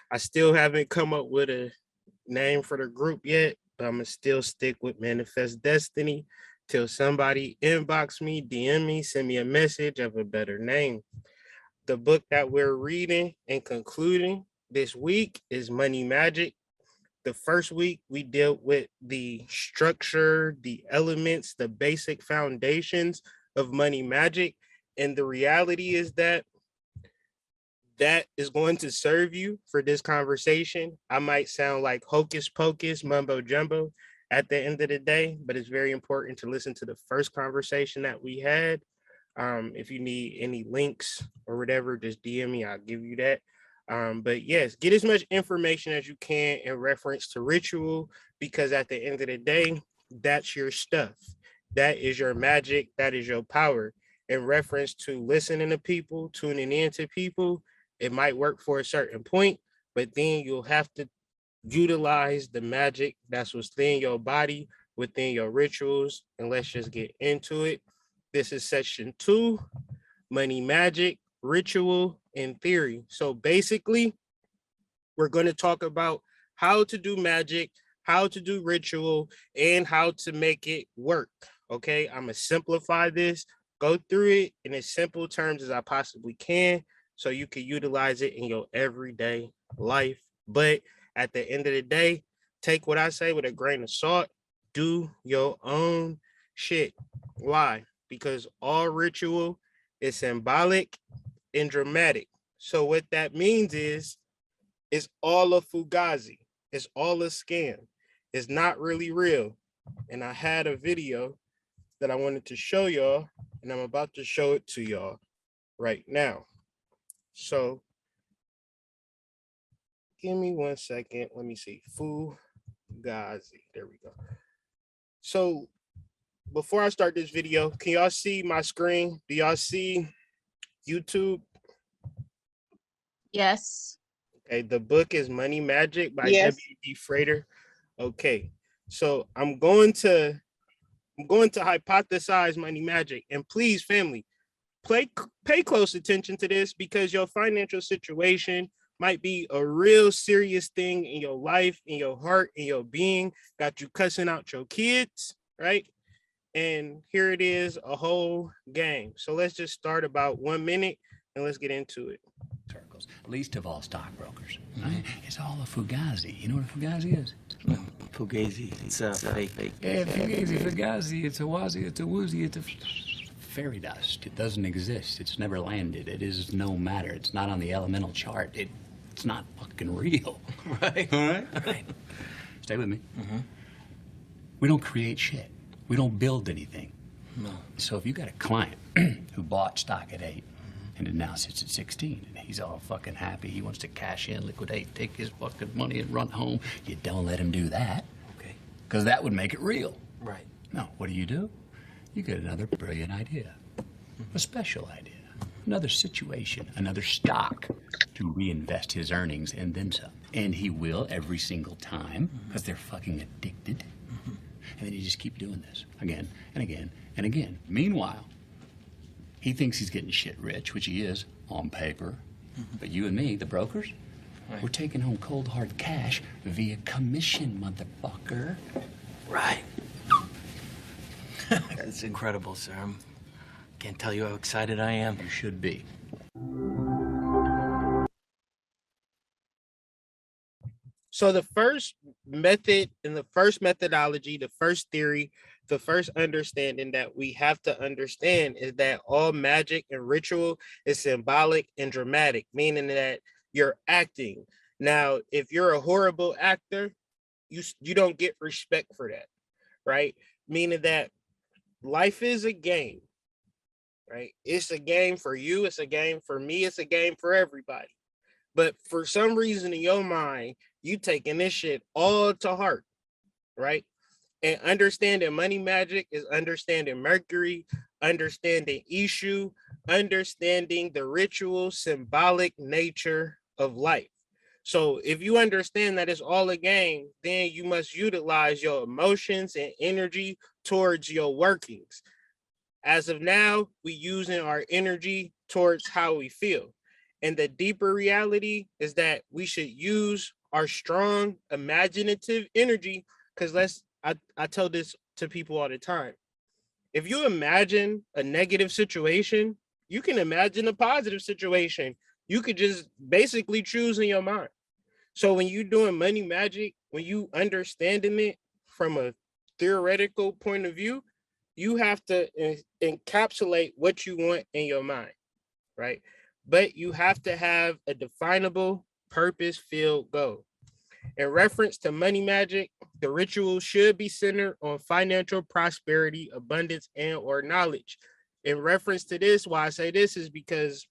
I still haven't come up with a name for the group yet, but I'm gonna still stick with Manifest Destiny till somebody inbox me, DM me, send me a message of a better name. The book that we're reading and concluding this week is Money Magic. The first week we dealt with the structure, the elements, the basic foundations of money magic. And the reality is that that is going to serve you for this conversation. I might sound like hocus pocus, mumbo jumbo at the end of the day, but it's very important to listen to the first conversation that we had. If you need any links or whatever, just DM me, I'll give you that. But yes, get as much information as you can in reference to ritual, because at the end of the day, that's your stuff. That is your magic. That is your power. In reference to listening to people, tuning in to people, it might work for a certain point, but then you'll have to utilize the magic that's within your body, within your rituals. And let's just get into it. This is section 2, money magic, ritual, and theory. So basically, we're going to talk about how to do magic, how to do ritual, and how to make it work. Okay, I'm going to simplify this, go through it in as simple terms as I possibly can so you can utilize it in your everyday life. But at the end of the day, take what I say with a grain of salt, do your own shit. Why? Because all ritual is symbolic and dramatic. So what that means is it's all a fugazi. It's all a scam. It's not really real. And I had a video that I wanted to show y'all, and I'm about to show it to y'all right now. So give me 1 second. Let me see. Fugazi. There we go. So before I start this video, can y'all see my screen? Do y'all see YouTube? Yes. Okay, the book is Money Magic by W.D. Frater. Okay, so I'm going to hypothesize money magic, and please, family, pay close attention to this, because your financial situation might be a real serious thing in your life, in your heart, in your being, got you cussing out your kids, right? And here it is, a whole game. So let's just start about 1 minute and let's get into it. Circles, least of all stockbrokers. Right? It's all a fugazi. You know what a fugazi is? Fugazi. It's a fake. Yeah, fugazi. It's a wazi. It's a woozy. It's a fairy dust. It doesn't exist. It's never landed. It is no matter. It's not on the elemental chart. It's not fucking real. Right. All right. Right. Stay with me. Mm-hmm. We don't create shit. We don't build anything. No. So if you got a client who bought stock at 8 and it now sits at 16 and he's all fucking happy, he wants to cash in, liquidate, take his fucking money and run home, you don't let him do that. Okay. Because that would make it real. Right. No, what do? You get another brilliant idea, a special idea, another situation, another stock to reinvest his earnings in themselves. And he will every single time because they're fucking addicted. And then you just keep doing this again and again and again. Meanwhile, he thinks he's getting shit rich, which he is on paper. But you and me, the brokers, we're taking home cold hard cash via commission, motherfucker. Right. That's incredible, sir. I can't tell you how excited I am. You should be. So the first method and the first methodology, the first theory, the first understanding that we have to understand is that all magic and ritual is symbolic and dramatic, meaning that you're acting. Now, if you're a horrible actor, you don't get respect for that, right? Meaning that life is a game, right? It's a game for you, it's a game for me, it's a game for everybody. But for some reason in your mind, you taking this shit all to heart, right? And understanding money magic is understanding Mercury, understanding issue, understanding the ritual, symbolic nature of life. So if you understand that it's all a game, then you must utilize your emotions and energy towards your workings. As of now, we using our energy towards how we feel. And the deeper reality is that we should use our strong imaginative energy. Because I tell this to people all the time. If you imagine a negative situation, you can imagine a positive situation. You could just basically choose in your mind. So when you're doing money magic, when you understanding it from a theoretical point of view, you have to encapsulate what you want in your mind, right? But you have to have a definable purpose-filled goal. In reference to money magic, the ritual should be centered on financial prosperity, abundance, and or knowledge. In reference to this, why I say this is because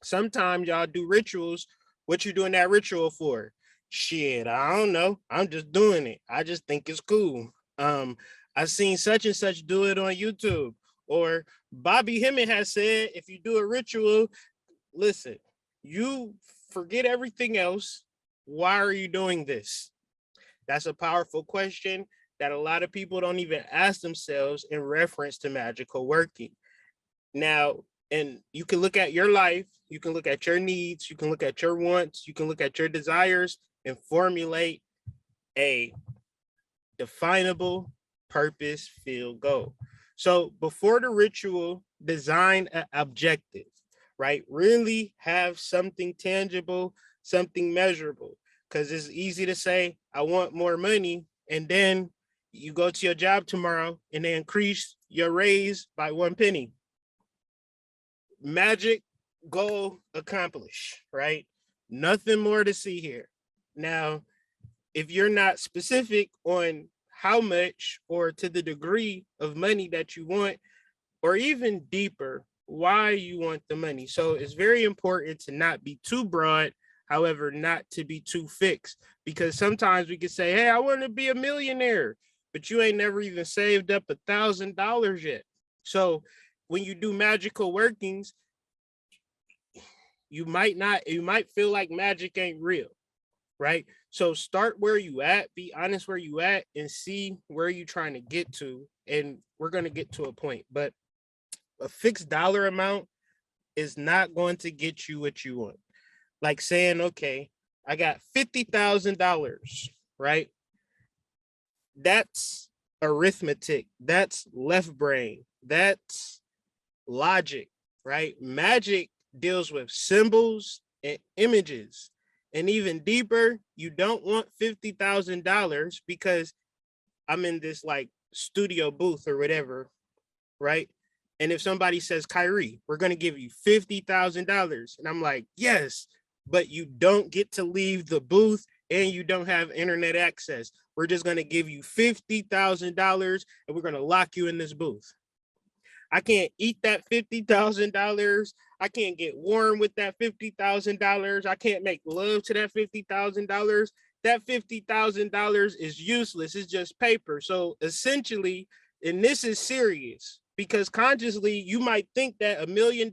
sometimes y'all do rituals. What you doing that ritual for? Shit, I don't know. I'm just doing it. I just think it's cool. I seen such and such do it on YouTube. Or Bobby Hemmett has said, if you do a ritual, listen, you forget everything else. Why are you doing this? That's a powerful question that a lot of people don't even ask themselves in reference to magical working. Now, and you can look at your life, you can look at your needs, you can look at your wants, you can look at your desires and formulate a definable purpose-filled goal. So before the ritual, design an objective, right? Really have something tangible, something measurable, because it's easy to say, I want more money, and then you go to your job tomorrow and they increase your raise by 1 penny. Magic, goal accomplished, right? Nothing more to see here. Now, if you're not specific on how much or to the degree of money that you want, or even deeper, why you want the money. So it's very important to not be too broad, however, not to be too fixed, because sometimes we can say, hey, I want to be a millionaire, but you ain't never even saved up $1,000 yet. So when you do magical workings, you might feel like magic ain't real, right? So start where you at, be honest where you at, and see where you trying to get to. And we're going to get to a point, but a fixed dollar amount is not going to get you what you want. Like saying, okay, I got $50,000, right? That's arithmetic. That's left brain. That's logic, right? Magic deals with symbols and images. And even deeper, you don't want $50,000 because I'm in this like studio booth or whatever, right? And if somebody says, Kyrie, we're going to give you $50,000. And I'm like, yes, but you don't get to leave the booth and you don't have internet access. We're just going to give you $50,000 and we're going to lock you in this booth. I can't eat that $50,000. I can't get warm with that $50,000. I can't make love to that $50,000. That $50,000 is useless. It's just paper. So essentially, and this is serious, because consciously you might think that $1 million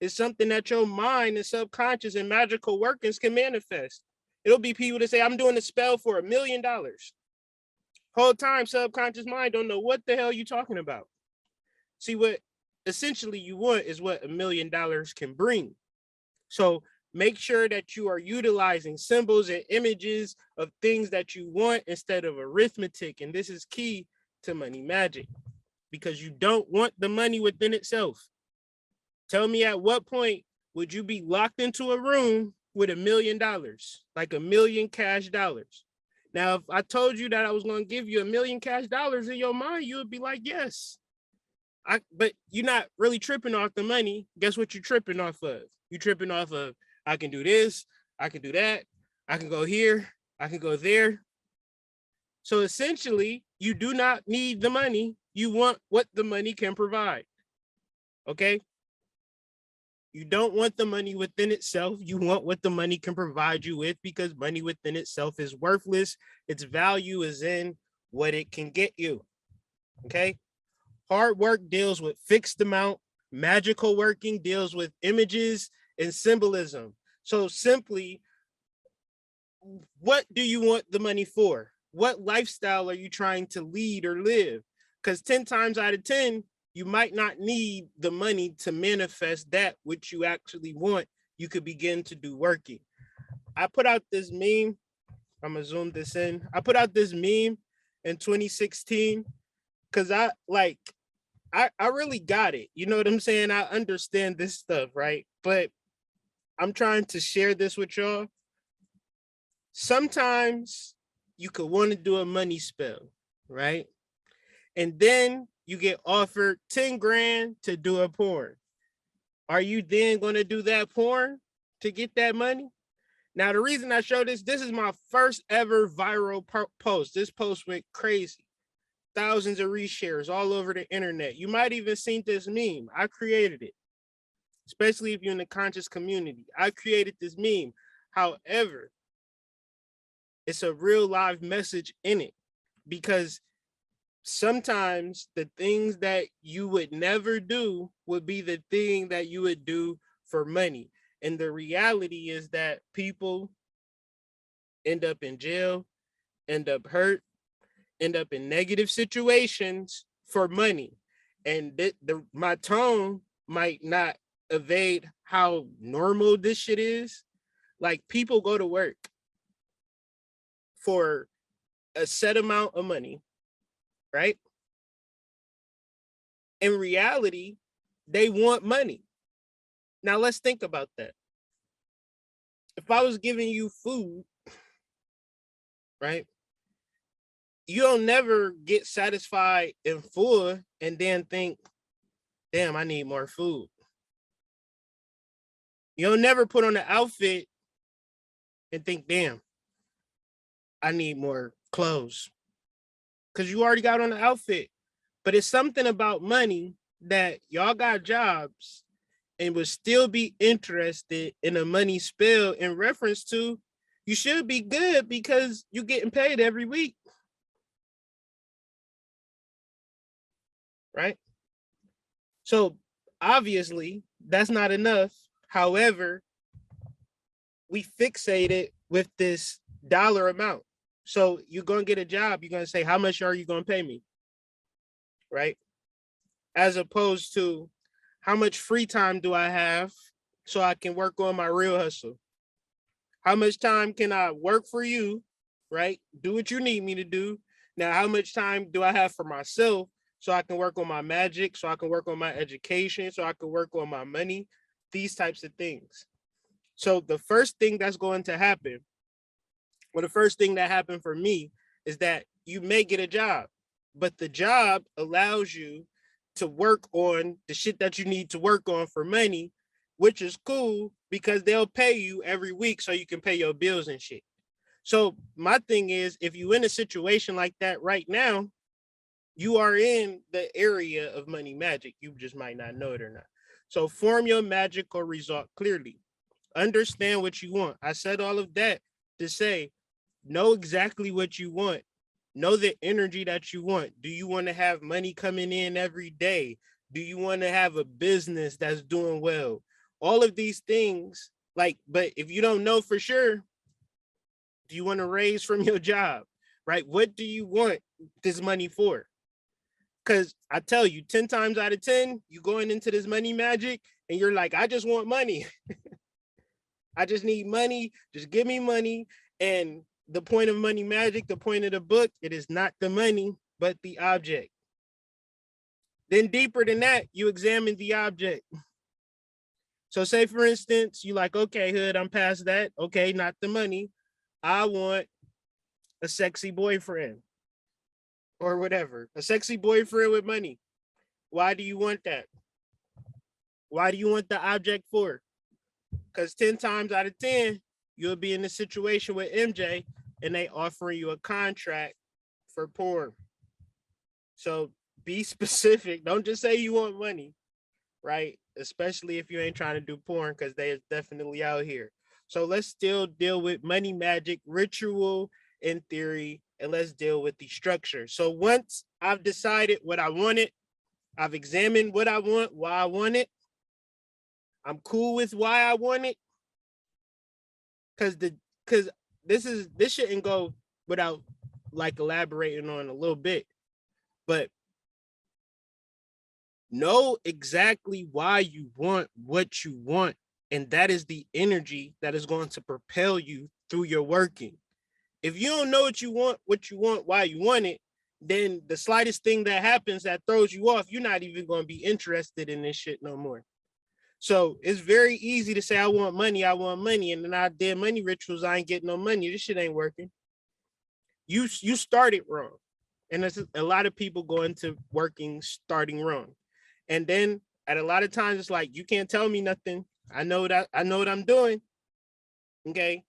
is something that your mind and subconscious and magical workings can manifest. It'll be people that say, I'm doing a spell for $1 million. Whole time, subconscious mind don't know what the hell you talking about. See, what essentially you want is what $1 million can bring. So make sure that you are utilizing symbols and images of things that you want instead of arithmetic. And this is key to money magic, because you don't want the money within itself. Tell me, at what point would you be locked into a room with $1 million, like $1 million cash dollars? Now, if I told you that I was going to give you $1 million cash dollars in your mind, you would be like, yes. But you're not really tripping off the money. Guess what you're tripping off of? You're tripping off of, I can do this, I can do that, I can go here, I can go there. So essentially, you do not need the money. You want what the money can provide. Okay? You don't want the money within itself. You want what the money can provide you with, because money within itself is worthless. Its value is in what it can get you. Okay? Hard work deals with fixed amount. Magical working deals with images and symbolism. So simply, what do you want the money for? What lifestyle are you trying to lead or live? Because 10 times out of 10, you might not need the money to manifest that which you actually want. you could begin to do working. I put out this meme. I'm gonna zoom this in. I put out this meme in 2016 because I really got it. You know what I'm saying? I understand this stuff, right? But I'm trying to share this with y'all. Sometimes you could want to do a money spell, right? And then you get offered 10 grand to do a porn. Are you then going to do that porn to get that money? Now, the reason I show this is my first ever viral post. This post went crazy. Thousands of reshares all over the internet. You might even seen this meme. I created it, especially if you're in the conscious community. I created this meme. However, it's a real live message in it because sometimes the things that you would never do would be the thing that you would do for money. And the reality is that people end up in jail, end up hurt, end up in negative situations for money. And my tone might not evade how normal this shit is. Like, people go to work for a set amount of money, right? In reality, they want money. Now let's think about that. If I was giving you food, right? You'll never get satisfied and full and then think, damn, I need more food. You'll never put on an outfit and think, damn, I need more clothes. Because you already got on the outfit. But it's something about money that y'all got jobs and would still be interested in a money spill in reference to you should be good because you're getting paid every week. Right? So obviously that's not enough. However, we fixated with this dollar amount. So you're going to get a job. You're going to say, how much are you going to pay me? Right? As opposed to how much free time do I have so I can work on my real hustle? How much time can I work for you? Right? Do what you need me to do. Now, how much time do I have for myself so I can work on my magic, so I can work on my education, so I can work on my money, these types of things. So the first thing that's going to happen, well, the first thing that happened for me is that you may get a job, but the job allows you to work on the shit that you need to work on for money, which is cool because they'll pay you every week so you can pay your bills and shit. So my thing is, if you're in a situation like that right now, you are in the area of money magic. You just might not know it or not. So form your magical result clearly. Understand what you want. I said all of that to say, know exactly what you want. Know the energy that you want. Do you want to have money coming in every day? Do you want to have a business that's doing well? All of these things, but if you don't know for sure, do you want to raise from your job, right? What do you want this money for? Because I tell you, 10 times out of 10, you going into this money magic and you're like, I just want money. I just need money. Just give me money. And the point of money magic, the point of the book, it is not the money, but the object. Then deeper than that, you examine the object. So say, for instance, you like, okay, Hood, I'm past that. Okay, not the money. I want a sexy boyfriend or whatever, a sexy boyfriend with money. Why do you want that? Why do you want the object for? Because 10 times out of 10, you'll be in a situation with MJ and they offering you a contract for porn. So be specific. Don't just say you want money, right? Especially if you ain't trying to do porn, because they is definitely out here. So let's still deal with money magic, ritual in theory, and let's deal with the structure. So once I've decided what I wanted, I've examined what I want, why I want it, I'm cool with why I want it, because this shouldn't go without elaborating on a little bit, but know exactly why you want what you want And that is the energy that is going to propel you through your working. If you don't know what you want, why you want it, then the slightest thing that happens that throws you off, you're not even going to be interested in this shit no more. So it's very easy to say, I want money. And then I did money rituals. I ain't getting no money. This shit ain't working. You started wrong. And there's a lot of people go into working starting wrong. And then at a lot of times it's like, you can't tell me nothing. I know what I'm doing. Okay.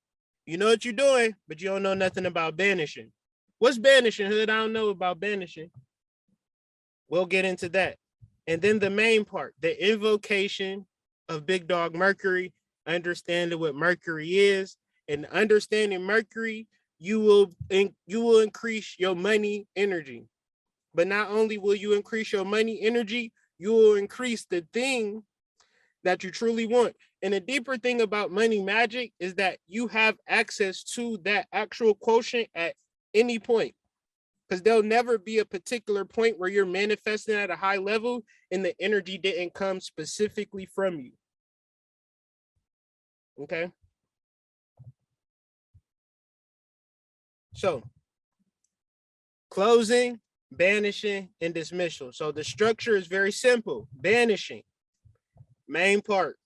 You know what you're doing, but you don't know nothing about banishing. What's banishing, Hood? I don't know about banishing. We'll get into that. And then the main part, the invocation of Big Dog Mercury, understanding what Mercury is, and understanding Mercury, you will increase your money energy. But not only will you increase your money energy, you will increase the thing that you truly want. And the deeper thing about money magic is that you have access to that actual quotient at any point. Because there'll never be a particular point where you're manifesting at a high level and the energy didn't come specifically from you. Okay. So closing, banishing, and dismissal. So the structure is very simple. Banishing, main part.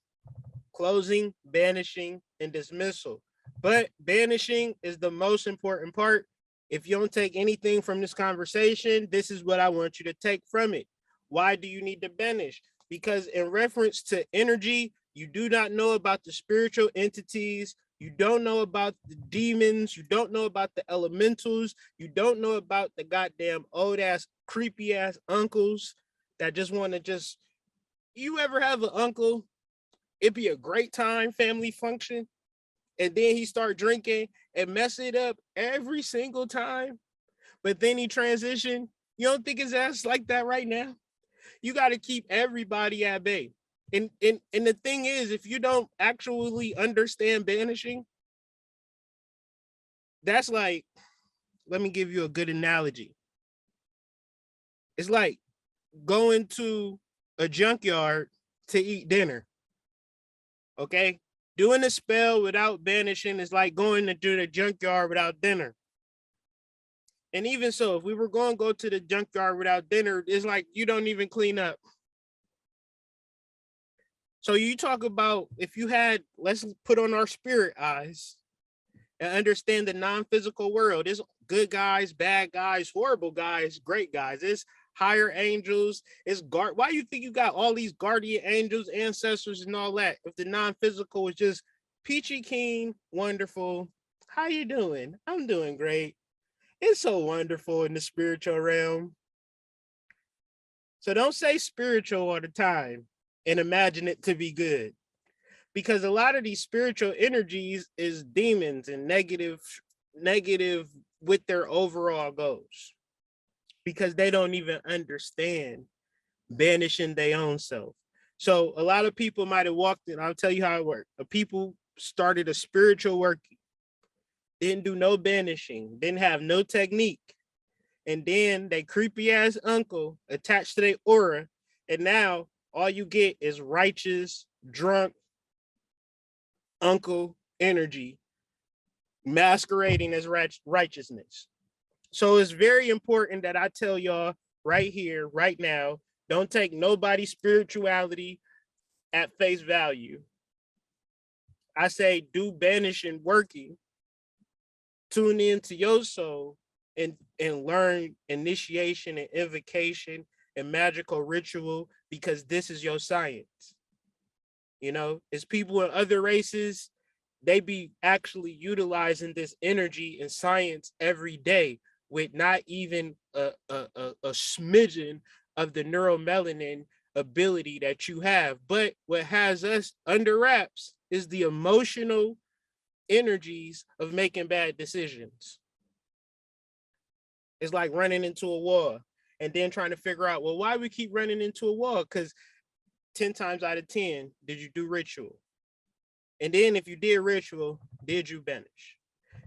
Closing, banishing, and dismissal. But banishing is the most important part. If you don't take anything from this conversation, this is what I want you to take from it. Why do you need to banish? Because in reference to energy, you do not know about the spiritual entities. You don't know about the demons. You don't know about the elementals. You don't know about the goddamn old ass, creepy ass uncles that just want to just, you ever have an uncle? It'd be a great time, family function, and then he start drinking and mess it up every single time. But then he transition. You don't think his ass like that right now? You got to keep everybody at bay. And the thing is, if you don't actually understand banishing, that's like, let me give you a good analogy. It's like going to a junkyard to eat dinner. Okay? Doing a spell without banishing is like going to do the junkyard without dinner. And even so, if we were going to go to the junkyard without dinner, it's like you don't even clean up. So you talk about if you had, let's put on our spirit eyes and understand the non-physical world. There's good guys, bad guys, horrible guys, great guys. It's higher angels. It's guard. Why do you think you got all these guardian angels, ancestors, and all that? If the non-physical is just peachy keen, wonderful. How you doing? I'm doing great. It's so wonderful in the spiritual realm. So don't say spiritual all the time and imagine it to be good. Because a lot of these spiritual energies is demons and negative with their overall goals. Because they don't even understand banishing their own self. So a lot of people might have walked in. I'll tell you how it worked. People started a spiritual working, didn't do no banishing, didn't have no technique. And then they creepy ass uncle attached to their aura. And now all you get is righteous, drunk uncle energy masquerading as righteousness. So it's very important that I tell y'all right here, right now, don't take nobody's spirituality at face value. I say do banishing working. Tune into your soul and learn initiation and invocation and magical ritual because this is your science. You know, it's people in other races, they be actually utilizing this energy and science every day with not even a smidgen of the neuromelanin ability that you have. But what has us under wraps is the emotional energies of making bad decisions. It's like running into a wall and then trying to figure out, well, why we keep running into a wall? Because 10 times out of 10, did you do ritual? And then if you did ritual, did you banish?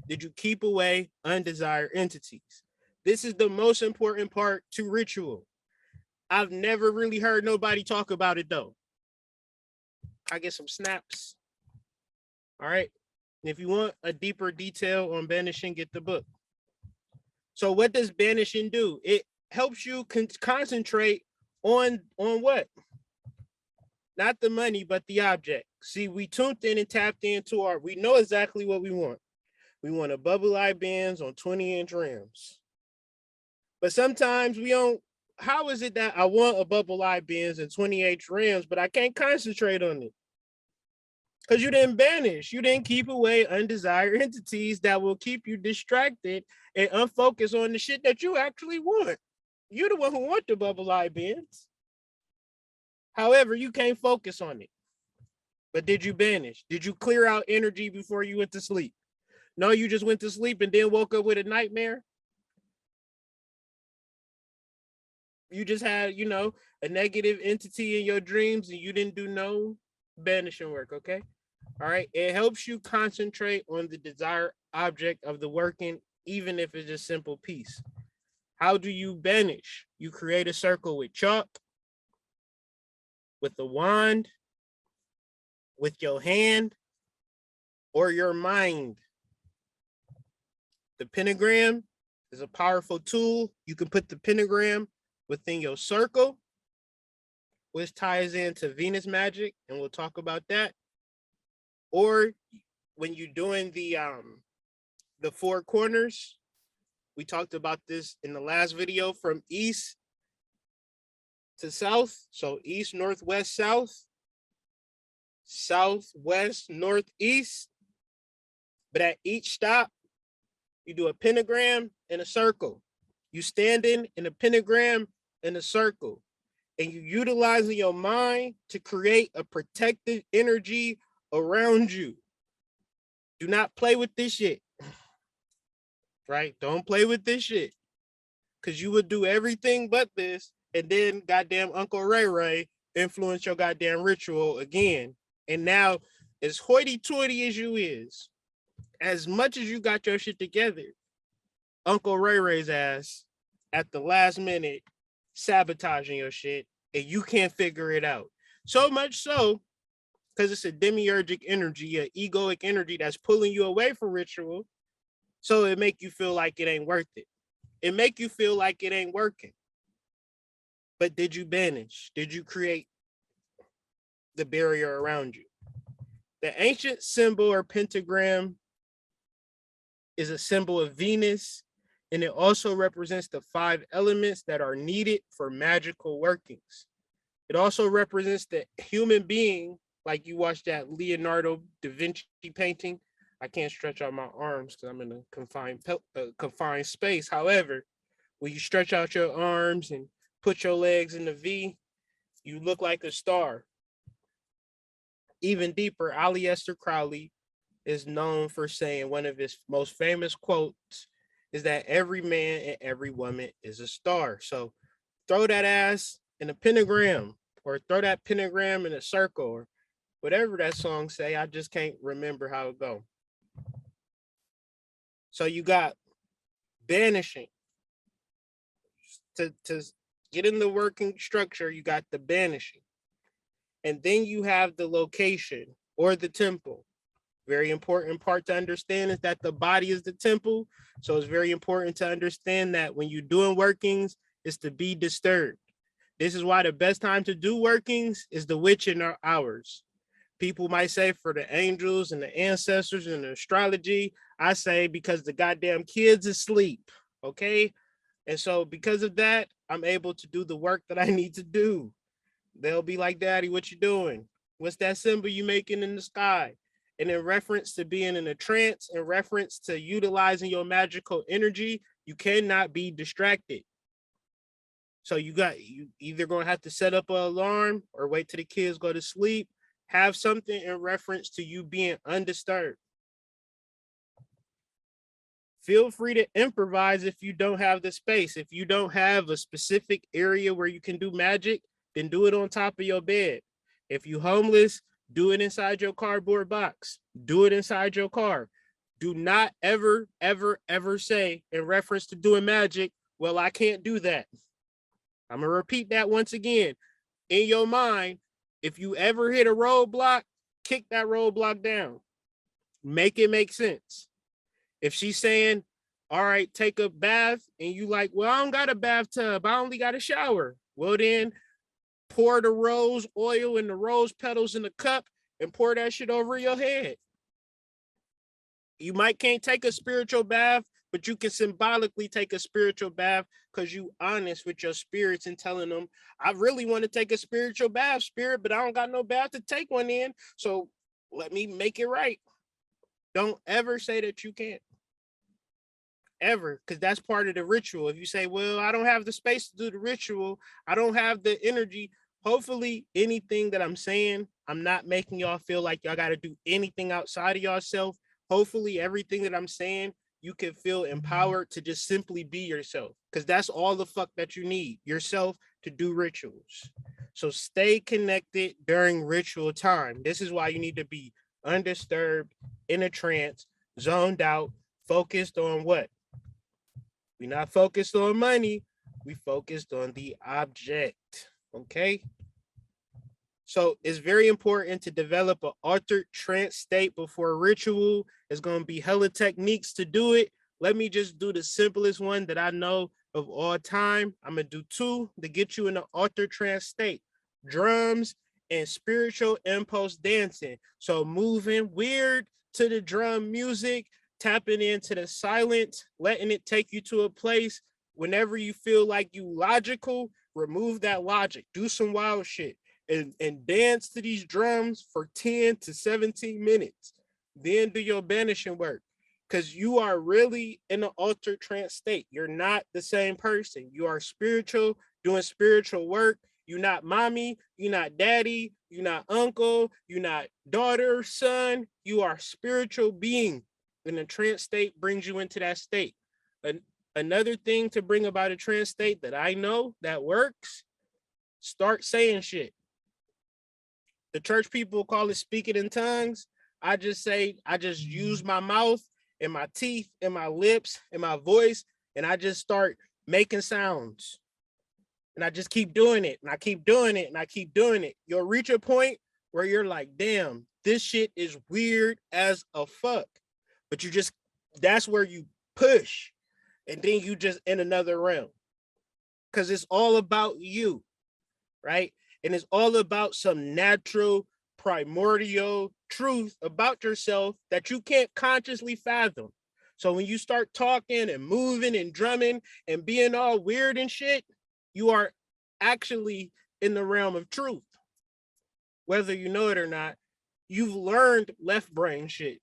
Did you keep away undesired entities? This is the most important part to ritual. I've never really heard nobody talk about it though. I get some snaps. All right. And if you want a deeper detail on banishing, get the book. So what does banishing do? It helps you concentrate on what? Not the money, but the object. See, we tuned in and tapped into we know exactly what we want. We want a bubble eye bands on 20-inch rims. But sometimes we don't. How is it that I want a bubble eye bands and 20-inch rims, but I can't concentrate on it? Because you didn't banish. You didn't keep away undesired entities that will keep you distracted and unfocused on the shit that you actually want. You're the one who want the bubble eye bands. However, you can't focus on it. But did you banish? Did you clear out energy before you went to sleep? No, you just went to sleep and then woke up with a nightmare. You just had, a negative entity in your dreams and you didn't do no banishing work, okay? All right. It helps you concentrate on the desired object of the working, even if it's a simple piece. How do you banish? You create a circle with chalk, with a wand, with your hand, or your mind. The pentagram is a powerful tool. You can put the pentagram within your circle, which ties into Venus magic, and we'll talk about that. Or when you're doing the 4 corners, we talked about this in the last video, from east to south. So east, northwest, south, southwest, northeast. But at each stop, you do a pentagram and a circle. You standing in a pentagram and a circle, and you utilizing your mind to create a protective energy around you. Do not play with this shit. Right? Don't play with this shit. Because you would do everything but this, and then goddamn Uncle Ray Ray influence your goddamn ritual again. And now, as hoity-toity as you is, as much as you got your shit together, Uncle Ray Ray's ass at the last minute sabotaging your shit, and you can't figure it out. So much so, because it's a demiurgic energy, an egoic energy that's pulling you away from ritual, so it make you feel like it ain't worth it. It make you feel like it ain't working. But did you banish? Did you create the barrier around you? The ancient symbol or pentagram is a symbol of Venus, and it also represents the 5 elements that are needed for magical workings. It also represents the human being, like you watch that Leonardo da Vinci painting. I can't stretch out my arms because I'm in a confined space. However, when you stretch out your arms and put your legs in the V, you look like a star. Even deeper, Aleister Crowley is known for saying one of his most famous quotes is that every man and every woman is a star. So throw that ass in a pentagram, or throw that pentagram in a circle, or whatever that song say. I just can't remember how it go. So you got banishing. To get in the working structure, you got the banishing. And then you have the location or the temple. Very important part to understand is that the body is the temple. So it's very important to understand that when you're doing workings, it's to be disturbed. This is why the best time to do workings is the witching hours. People might say for the angels and the ancestors and the astrology. I say because the goddamn kids asleep, okay? And so because of that, I'm able to do the work that I need to do. They'll be like, Daddy, what you doing? What's that symbol you making in the sky? And in reference to being in a trance, in reference to utilizing your magical energy, you cannot be distracted. So you either going to have to set up an alarm or wait till the kids go to sleep. Have something in reference to you being undisturbed. Feel free to improvise if you don't have the space. If you don't have a specific area where you can do magic, then do it on top of your bed. If you're homeless, do it inside your cardboard box. Do it inside your car. Do not ever, ever, ever say in reference to doing magic, well, I can't do that. I'm going to repeat that once again. In your mind, If you ever hit a roadblock, kick that roadblock down. Make it make sense. If she's saying, all right, take a bath, and you like, well, I don't got a bathtub, I only got a shower. Well, then pour the rose oil and the rose petals in a cup and pour that shit over your head. You might can't take a spiritual bath, but you can symbolically take a spiritual bath because you honest with your spirits and telling them, I really want to take a spiritual bath, spirit, but I don't got no bath to take one in. So let me make it right. Don't ever say that you can't. Ever, because that's part of the ritual. If you say, well, I don't have the space to do the ritual, I don't have the energy. Hopefully anything that I'm saying, I'm not making y'all feel like y'all got to do anything outside of yourself. Hopefully everything that I'm saying, you can feel empowered to just simply be yourself, because that's all the fuck that you need, yourself, to do rituals. So stay connected during ritual time. This is why you need to be undisturbed, in a trance, zoned out, focused on what? We're not focused on money. We focused on the object. Okay. So it's very important to develop an altered trance state before a ritual. There's going to be hella techniques to do it. Let me just do the simplest one that I know of all time. I'm going to do 2 to get you in an altered trance state: drums and spiritual impulse dancing. So moving weird to the drum music, tapping into the silence, letting it take you to a place. Whenever you feel like you logical, remove that logic, do some wild shit, and dance to these drums for 10 to 17 minutes. Then do your banishing work, because you are really in an altered trance state. You're not the same person. You are spiritual, doing spiritual work. You're not mommy, you're not daddy, you're not uncle, you're not daughter, son. You are a spiritual being. And the trance state brings you into that state. Another thing to bring about a trance state that I know that works, start saying shit. The church people call it speaking in tongues. I just use my mouth and my teeth and my lips and my voice, and I just start making sounds. And I just keep doing it, and I keep doing it, and I keep doing it. You'll reach a point where you're like, damn, this shit is weird as a fuck. But that's where you push, and then you just in another realm. Because it's all about you, right? And it's all about some natural, primordial truth about yourself that you can't consciously fathom. So when you start talking and moving and drumming and being all weird and shit, you are actually in the realm of truth. Whether you know it or not, you've learned left brain shit.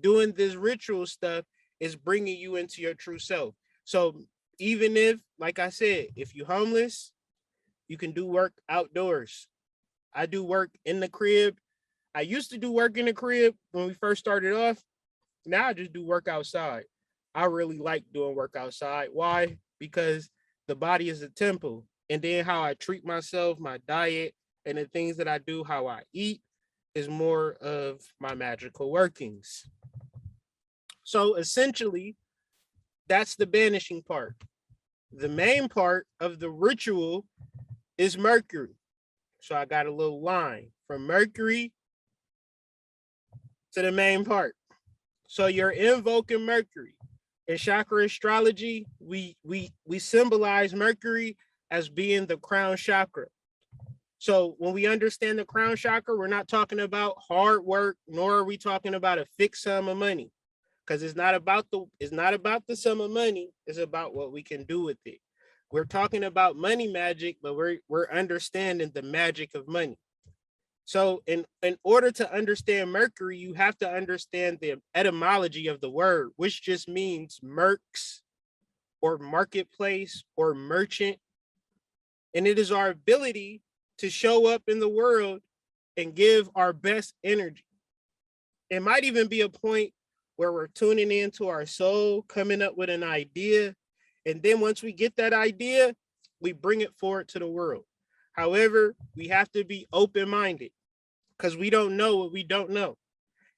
Doing this ritual stuff is bringing you into your true self. So even if, like I said, if you're homeless, you can do work outdoors. I do work in the crib. I used to do work in the crib when we first started off. Now I just do work outside. I really like doing work outside. Why? Because the body is a temple. And then how I treat myself, my diet, and the things that I do, how I eat, is more of my magical workings. So essentially, that's the banishing part. The main part of the ritual is Mercury. So I got a little line from Mercury to the main part. So you're invoking Mercury. In chakra astrology, we symbolize Mercury as being the crown chakra. So when we understand the crown chakra, we're not talking about hard work, nor are we talking about a fixed sum of money. Because it's not about the sum of money, it's about what we can do with it. We're talking about money magic, but we're understanding the magic of money. So in order to understand Mercury, you have to understand the etymology of the word, which just means mercs, or marketplace, or merchant. And it is our ability to show up in the world and give our best energy. It might even be a point where we're tuning into our soul, coming up with an idea. And then once we get that idea, we bring it forward to the world. However, we have to be open-minded, because we don't know what we don't know.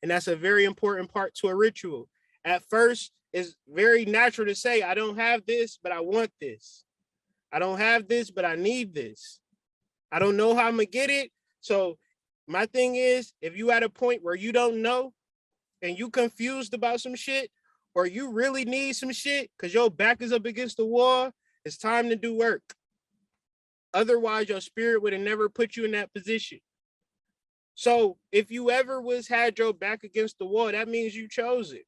And that's a very important part to a ritual. At first, it's very natural to say, I don't have this, but I want this. I don't have this, but I need this. I don't know how I'm going to get it, So my thing is, if you at a point where you don't know and you confused about some shit, or you really need some shit because your back is up against the wall, it's time to do work. Otherwise, your spirit would have never put you in that position. So if you ever had your back against the wall, that means you chose it.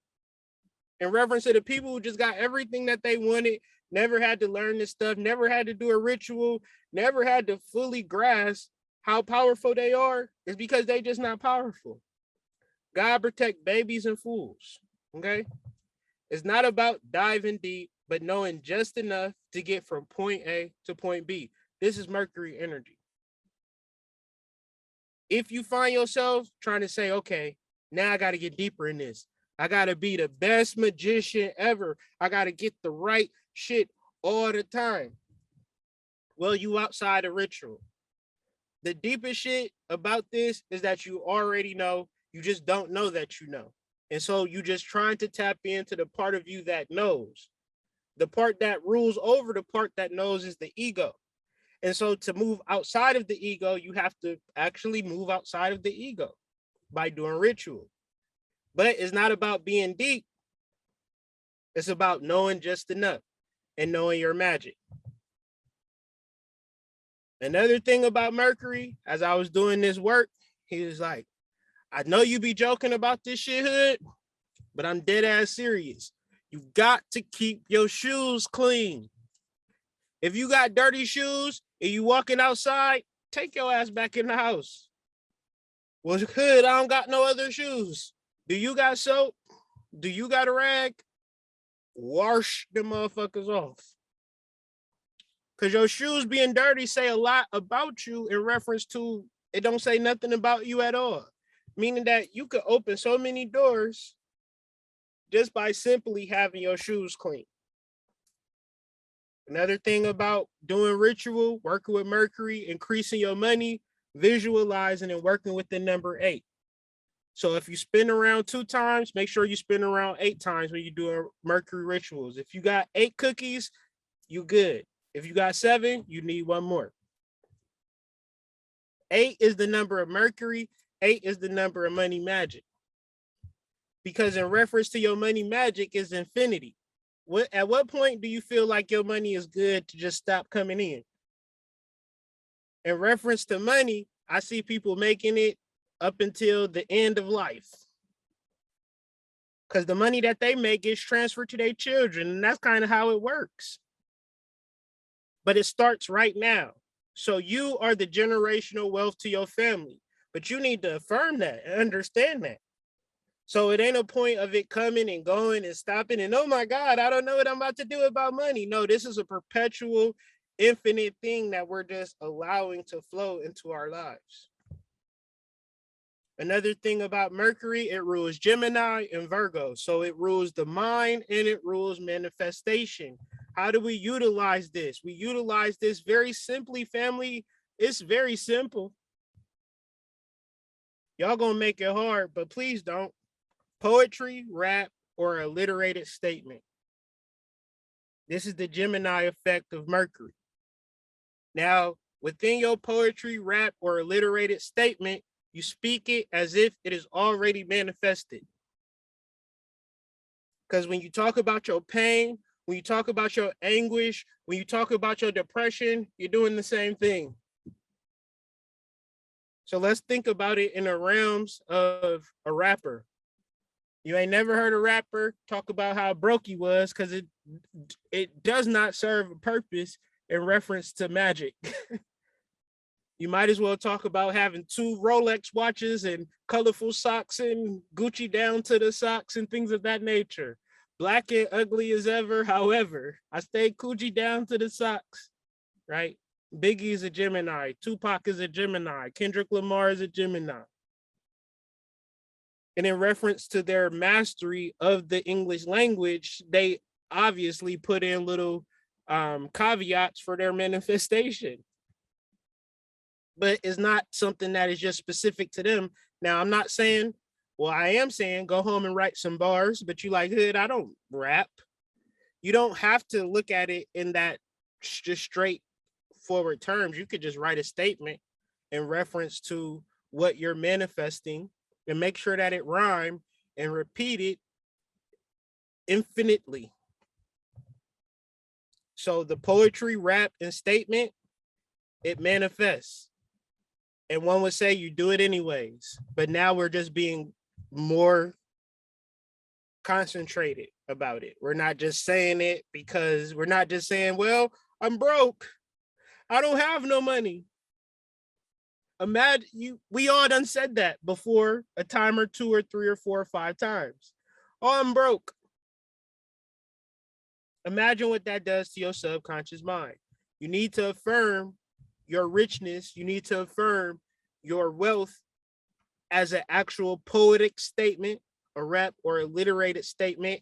In reference to the people who just got everything that they wanted, never had to learn this stuff, never had to do a ritual, never had to fully grasp how powerful they are, is because they just not powerful. God protect babies and fools. Okay. It's not about diving deep, but knowing just enough to get from point A to point B. This is Mercury energy. If you find yourself trying to say, okay, now I got to get deeper in this. I got to be the best magician ever. I got to get the right shit all the time. Well, you outside a ritual. The deepest shit about this is that you already know, you just don't know that you know. And so you just trying to tap into the part of you that knows. The part that rules over the part that knows is the ego. And so to move outside of the ego, you have to actually move outside of the ego by doing ritual. But it's not about being deep. It's about knowing just enough and knowing your magic. Another thing about Mercury, as I was doing this work, he was like, I know you be joking about this shit, Hood, but I'm dead ass serious. You got to keep your shoes clean. If you got dirty shoes and you walking outside, take your ass back in the house. Well, Hood, I don't got no other shoes. Do you got soap? Do you got a rag? Wash the motherfuckers off. Because your shoes being dirty say a lot about you in reference to, it don't say nothing about you at all. Meaning that you could open so many doors just by simply having your shoes clean. Another thing about doing ritual, working with Mercury, increasing your money, visualizing and working with the number 8. So if you spin around 2 times, make sure you spin around 8 times when you're doing Mercury rituals. If you got 8 cookies, you good. If you got 7, you need 1 more. 8 is the number of Mercury. 8 is the number of money magic. Because in reference to your money magic is infinity. At what point do you feel like your money is good to just stop coming in? In reference to money, I see people making it up until the end of life. Because the money that they make gets transferred to their children, and that's kind of how it works. But it starts right now. So you are the generational wealth to your family, but you need to affirm that and understand that. So it ain't a point of it coming and going and stopping and, oh my God, I don't know what I'm about to do about money. No, this is a perpetual, infinite thing that we're just allowing to flow into our lives. Another thing about Mercury, it rules Gemini and Virgo. So it rules the mind and it rules manifestation. How do we utilize this? We utilize this very simply, family. It's very simple. Y'all gonna make it hard, but please don't. Poetry, rap, or alliterated statement. This is the Gemini effect of Mercury. Now, within your poetry, rap, or alliterated statement, you speak it as if it is already manifested. Because when you talk about your pain, when you talk about your anguish, when you talk about your depression, you're doing the same thing. So let's think about it in the realms of a rapper. You ain't never heard a rapper talk about how broke he was because it does not serve a purpose in reference to magic. You might as well talk about having 2 Rolex watches and colorful socks and Gucci down to the socks and things of that nature. Black and ugly as ever. However, I stay Gucci down to the socks, right? Biggie is a Gemini. Tupac is a Gemini. Kendrick Lamar is a Gemini. And in reference to their mastery of the English language, they obviously put in little caveats for their manifestation. But it's not something that is just specific to them. Now, I'm not saying, well, I am saying go home and write some bars, but you like, Hood, I don't rap. You don't have to look at it in that just straightforward terms. You could just write a statement in reference to what you're manifesting, and make sure that it rhyme and repeat it infinitely. So the poetry, rap, and statement, it manifests. And one would say you do it anyways, but now we're just being more concentrated about it. We're not just saying it because we're not just saying, well, I'm broke, I don't have no money. Imagine we all done said that before a time or two or three or four or five times. Oh, I'm broke. Imagine what that does to your subconscious mind. You need to affirm your richness. You need to affirm your wealth as an actual poetic statement, a rap or alliterated statement.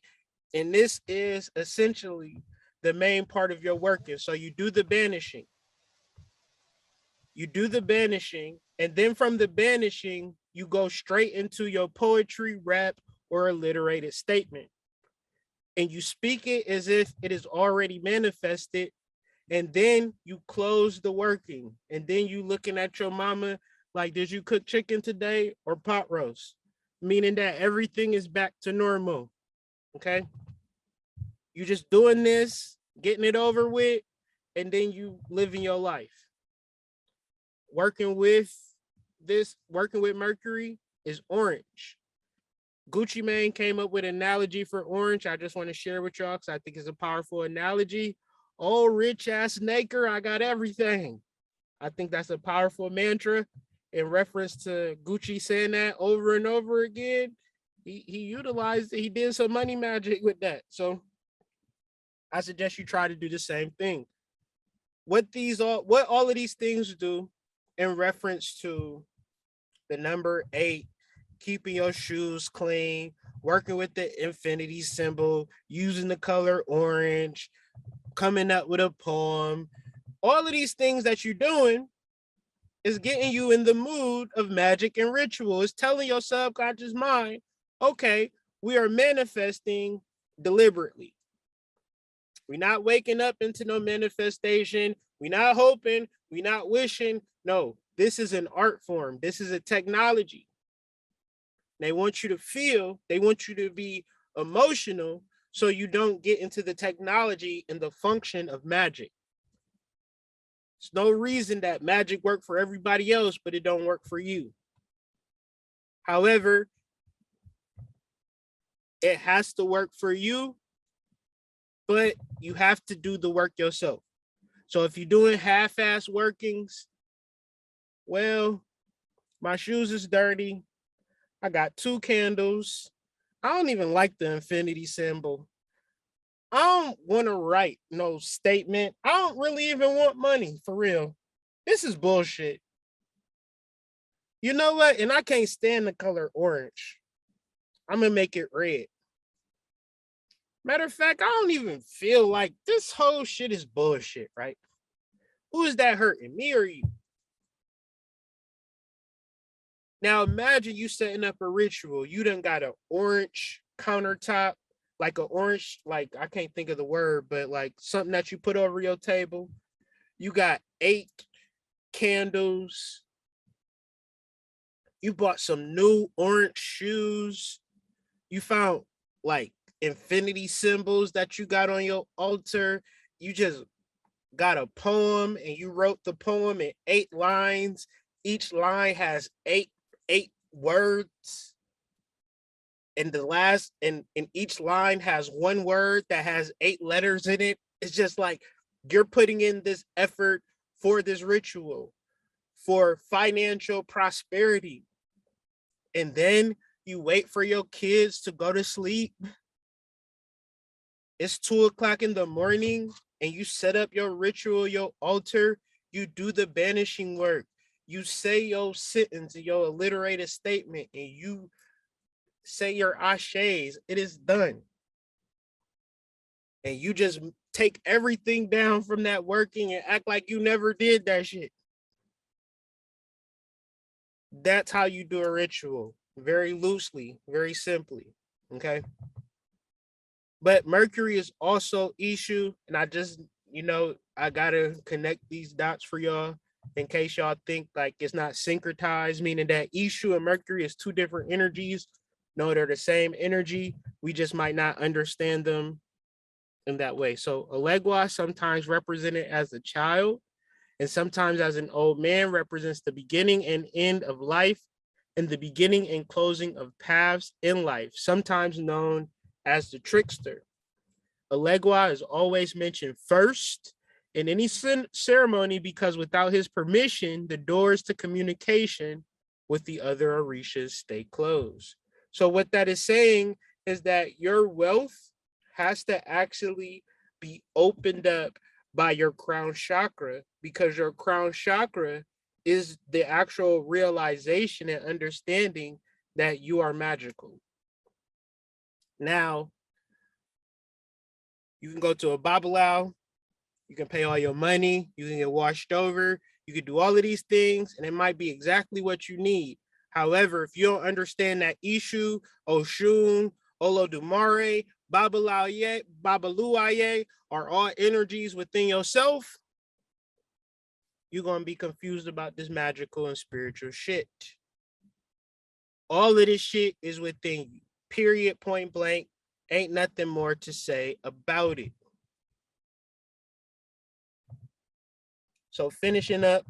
And this is essentially the main part of your working. So you do the banishing. You do the banishing, and then from the banishing, you go straight into your poetry, rap, or alliterated statement. And you speak it as if it is already manifested. And then you close the working. And then you looking at your mama like, did you cook chicken today or pot roast? Meaning that everything is back to normal. Okay. You just doing this, getting it over with, and then you living your life. Working with Mercury is orange. Gucci Mane came up with an analogy for orange. I just want to share with y'all because I think it's a powerful analogy. Oh, rich ass naker, I got everything. I think that's a powerful mantra in reference to Gucci saying that over and over again. He utilized it. He did some money magic with that. So I suggest you try to do the same thing. What all of these things do in reference to the number 8, keeping your shoes clean, working with the infinity symbol, using the color orange, coming up with a poem. All of these things that you're doing is getting you in the mood of magic and ritual. It's telling your subconscious mind, okay, we are manifesting deliberately. We're not waking up into no manifestation. We're not hoping. We're not wishing. No, this is an art form. This is a technology. They want you to feel. They want you to be emotional so you don't get into the technology and the function of magic. There's no reason that magic worked for everybody else, but it don't work for you. However, it has to work for you, but you have to do the work yourself. So if you're doing half-ass workings, well, my shoes is dirty. I got 2 candles. I don't even like the infinity symbol. I don't want to write no statement. I don't really even want money, for real. This is bullshit. You know what? And I can't stand the color orange. I'm going to make it red. Matter of fact, I don't even feel like this whole shit is bullshit, right? Who is that hurting, me or you? Now imagine you setting up a ritual. You done got an orange countertop, like an orange, like I can't think of the word, but like something that you put over your table. You got 8 candles. You bought some new orange shoes. You found like infinity symbols that you got on your altar. You just got a poem and you wrote the poem in 8 lines. Each line has 8 words. And the last and each line has 1 word that has 8 letters in it. It's just like you're putting in this effort for this ritual, for financial prosperity. And then you wait for your kids to go to sleep. It's 2:00 in the morning and you set up your ritual, your altar. You do the banishing work. You say your sentence, your alliterated statement, and you say your ashes. It is done. And you just take everything down from that working and act like you never did that shit. That's how you do a ritual. Very loosely, very simply. Okay. But Mercury is also issue. And I just, I gotta connect these dots for y'all. in case y'all think like it's not syncretized, meaning that Ishu and Mercury is two different energies. No, they're the same energy. We just might not understand them in that way. So Elegua, sometimes represented as a child and sometimes as an old man, represents the beginning and end of life and the beginning and closing of paths in life, sometimes known as the trickster. Elegua is always mentioned first in any ceremony because without his permission, the doors to communication with the other Orishas stay closed. So what that is saying is that your wealth has to actually be opened up by your crown chakra, because your crown chakra is the actual realization and understanding that you are magical. Now, you can go to a Babalao, you can pay all your money, you can get washed over, you can do all of these things, and it might be exactly what you need. However, if you don't understand that Ishu, Oshun, Olodumare, Babaluaye are all energies within yourself, you're going to be confused about this magical and spiritual shit. All of this shit is within you, period, point blank. Ain't nothing more to say about it. So finishing up,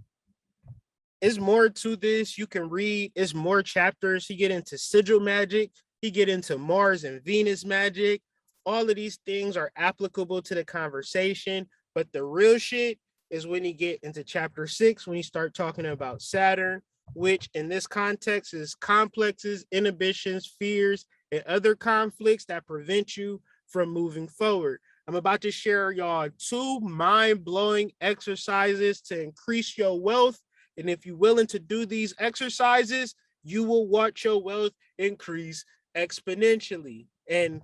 it's more to this. You can read, it's more chapters. He get into sigil magic. He get into Mars and Venus magic. All of these things are applicable to the conversation, but the real shit is when you get into chapter 6, when you start talking about Saturn, which in this context is complexes, inhibitions, fears, and other conflicts that prevent you from moving forward. I'm about to share y'all 2 mind-blowing exercises to increase your wealth. And if you're willing to do these exercises, you will watch your wealth increase exponentially. And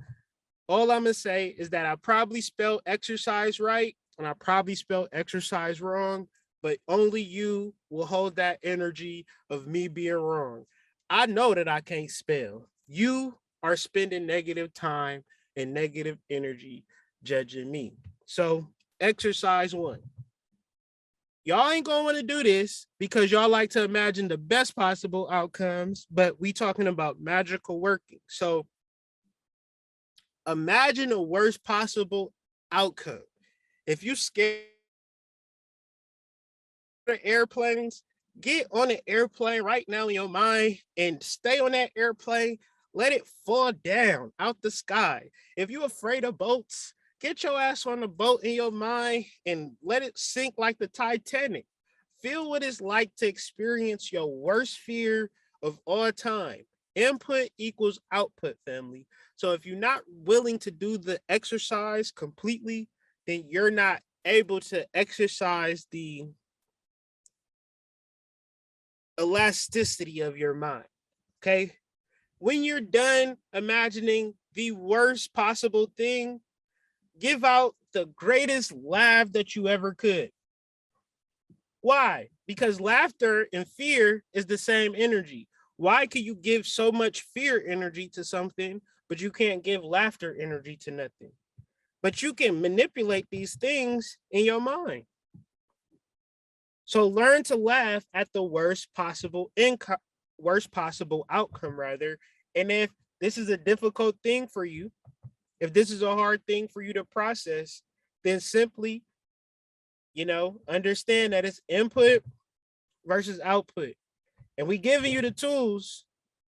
all I'm gonna say is that I probably spelled exercise right and I probably spelled exercise wrong, but only you will hold that energy of me being wrong. I know that I can't spell. You are spending negative time and negative energy judging me. So exercise 1. Y'all ain't gonna want to do this because y'all like to imagine the best possible outcomes, but we talking about magical working. So imagine the worst possible outcome. If you scared of airplanes, get on an airplane right now in your mind and stay on that airplane. Let it fall down out the sky. If you're afraid of boats, get your ass on the boat in your mind and let it sink like the Titanic. Feel what it's like to experience your worst fear of all time. Input equals output, family. So if you're not willing to do the exercise completely, then you're not able to exercise the elasticity of your mind. Okay. When you're done imagining the worst possible thing, give out the greatest laugh that you ever could. Why? Because laughter and fear is the same energy. Why can you give so much fear energy to something, but you can't give laughter energy to nothing? But you can manipulate these things in your mind. So learn to laugh at the worst possible outcome, rather. And if this is a difficult thing for you, if this is a hard thing for you to process, then simply, understand that it's input versus output. And we giving you the tools,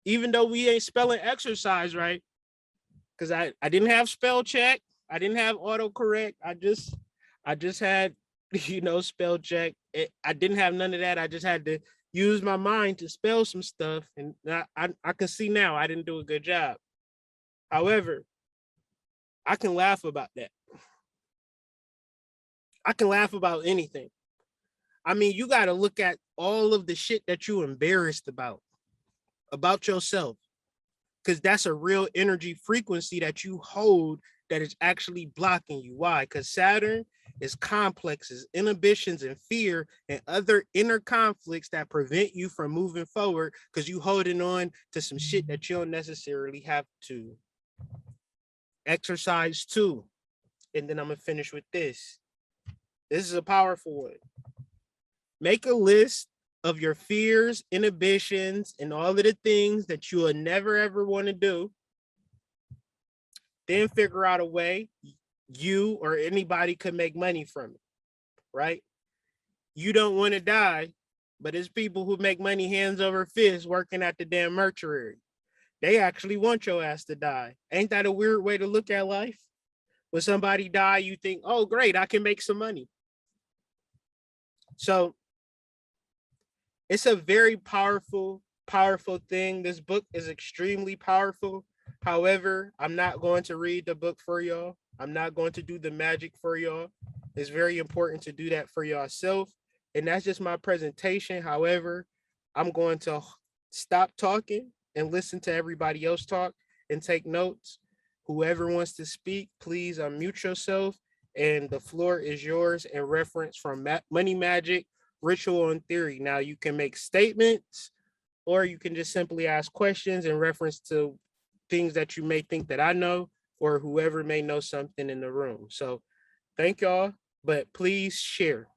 even though we ain't spelling exercise right, because I didn't have spell check, I didn't have autocorrect, I just had spell check. I didn't have none of that. I just had to use my mind to spell some stuff, and I can see now I didn't do a good job. However, I can laugh about that. I can laugh about anything. I mean, you got to look at all of the shit that you embarrassed about yourself, because that's a real energy frequency that you hold that is actually blocking you. Why? Because Saturn is complexes, inhibitions, and fear, and other inner conflicts that prevent you from moving forward because you holding on to some shit that you don't necessarily have to. Exercise 2, and then I'm gonna finish with this. This is a powerful one. Make a list of your fears, inhibitions, and all of the things that you will never ever want to do. Then figure out a way you or anybody could make money from it, right? You don't want to die, but it's people who make money hands over fist working at the damn MERCURY. They actually want your ass to die. Ain't that a weird way to look at life? When somebody die, you think, oh, great, I can make some money. So it's a very powerful, powerful thing. This book is extremely powerful. However, I'm not going to read the book for y'all. I'm not going to do the magic for y'all. It's very important to do that for yourself. And that's just my presentation. However, I'm going to stop talking and listen to everybody else talk and take notes. Whoever wants to speak, please unmute yourself. And the floor is yours in reference from Money Magic, Ritual, and Theory. Now you can make statements or you can just simply ask questions in reference to things that you may think that I know or whoever may know something in the room. So thank y'all, but please share.